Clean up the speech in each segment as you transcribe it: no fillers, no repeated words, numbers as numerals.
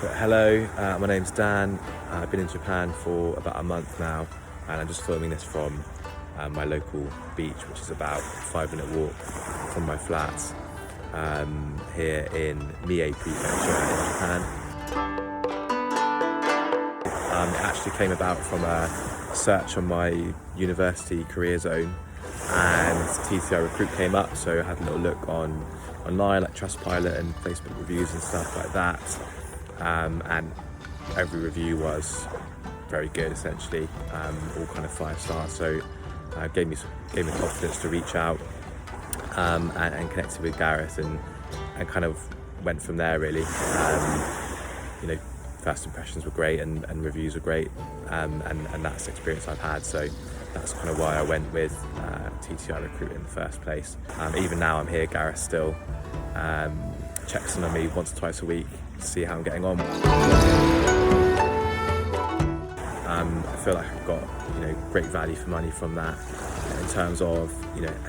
So hello, my name's Dan. I've been in Japan for about a month now, and I'm just filming this from my local beach, which is about a 5-minute walk from my flat here in Mie Prefecture in Japan. It actually came about from a search on my university career zone, and TTI Recruit came up, so I had a little look online, like Trustpilot and Facebook reviews and stuff like that. And every review was very good, essentially, all kind of 5 stars. So gave me confidence to reach out and connected with Gareth and kind of went from there, really. First impressions were great and reviews were great, and that's the experience I've had. So that's kind of why I went with TTI Recruit in the first place. Even now I'm here, Gareth still checks in on me once or twice a week to see how I'm getting on. I feel like I've got great value for money from that in terms of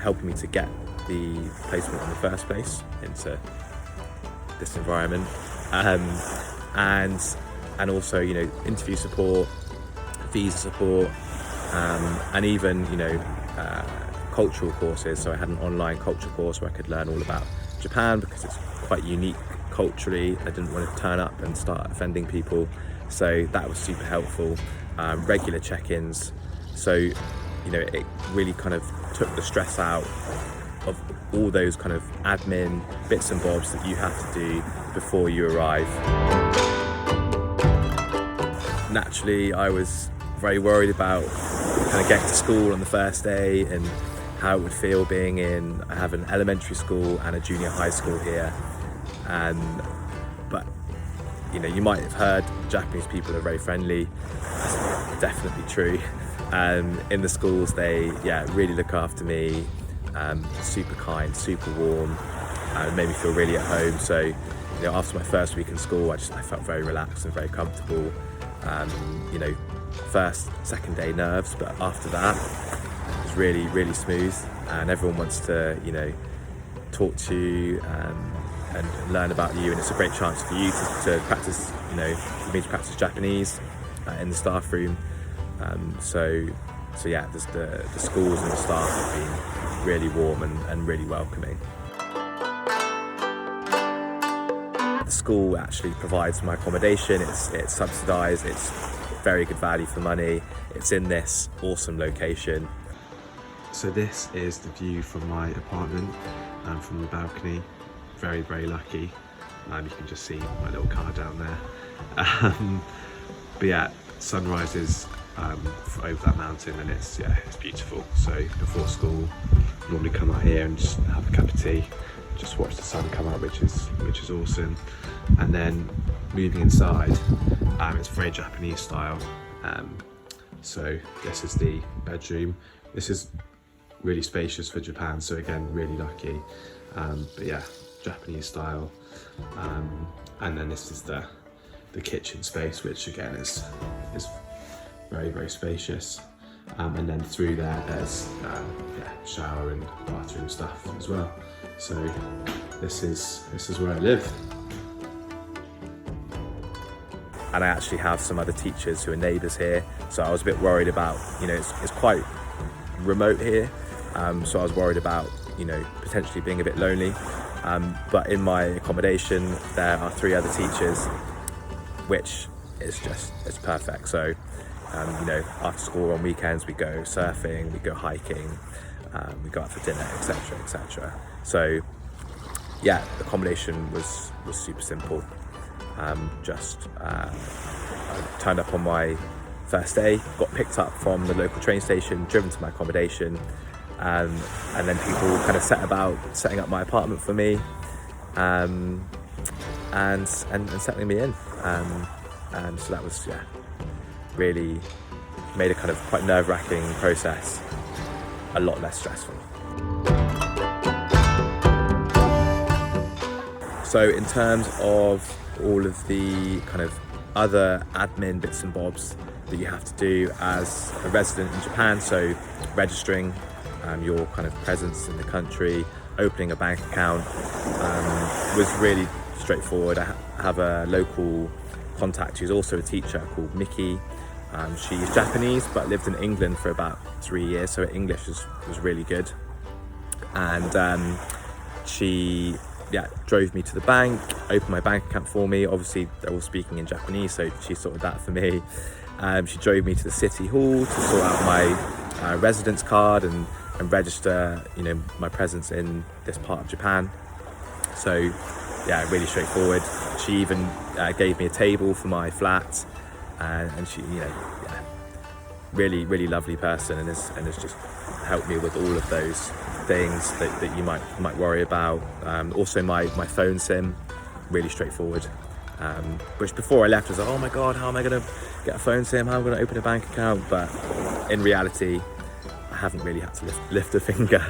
helping me to get the placement in the first place into this environment, and also interview support, visa support, and even cultural courses. So I had an online culture course where I could learn all about Japan, because it's quite unique culturally. I didn't want to turn up and start offending people, so that was super helpful. Regular check-ins, so it really kind of took the stress out of all those kind of admin bits and bobs that you have to do before you arrive. Naturally, I was very worried about kind of getting to school on the first day and how it would feel being in. I have an elementary school and a junior high school here, but you might have heard Japanese people are very friendly. That's definitely true. In the schools, they really look after me, super kind, super warm, and made me feel really at home. So after my first week in school, I felt very relaxed and very comfortable. First, second day nerves, but after that it was really, really smooth, and everyone wants to talk to you and learn about you, and it's a great chance for you to practice, for me to practice Japanese in the staff room. So yeah, the schools and the staff have been really warm and really welcoming. The school actually provides my accommodation. It's subsidised. It's very good value for money. It's in this awesome location. So this is the view from my apartment and from the balcony. Very, very lucky. You can just see my little car down there. But yeah, sunrise is over that mountain, and it's beautiful. So before school, normally come out here and just have a cup of tea, just watch the sun come up, which is awesome. And then moving inside, it's very Japanese style. So this is the bedroom. This is really spacious for Japan, so again, really lucky. But yeah, Japanese style. And then this is the kitchen space, which again is very, very spacious. And then through there's shower and bathroom stuff as well. So this is where I live. And I actually have some other teachers who are neighbours here, so I was a bit worried about, it's quite remote here, so I was worried about, potentially being a bit lonely. But in my accommodation, there are 3 other teachers, which is it's perfect. So, after school on weekends, we go surfing, we go hiking, we go out for dinner, etc., etc. So, yeah, the accommodation was super simple. I turned up on my first day, got picked up from the local train station, driven to my accommodation, and then people kind of set about setting up my apartment for me, and settling me in, and so that was really made a kind of quite nerve-wracking process a lot less stressful. So in terms of all of the kind of other admin bits and bobs that you have to do as a resident in Japan, so registering your kind of presence in the country, opening a bank account, was really straightforward. I have a local contact who's also a teacher called Mickey. She's Japanese but lived in England for about 3 years, so her English was really good. And she drove me to the bank, opened my bank account for me. Obviously they're all speaking in Japanese, so she sorted that for me. She drove me to the city hall to sort out my residence card and register, my presence in this part of Japan. So yeah, really straightforward. She even gave me a table for my flat, and she, really lovely person, and has just helped me with all of those things that you might worry about. Also my phone SIM, really straightforward. Which before I left I was like, oh my god, how am I going to get a phone SIM? How am I going to open a bank account? But in reality, I haven't really had to lift a finger.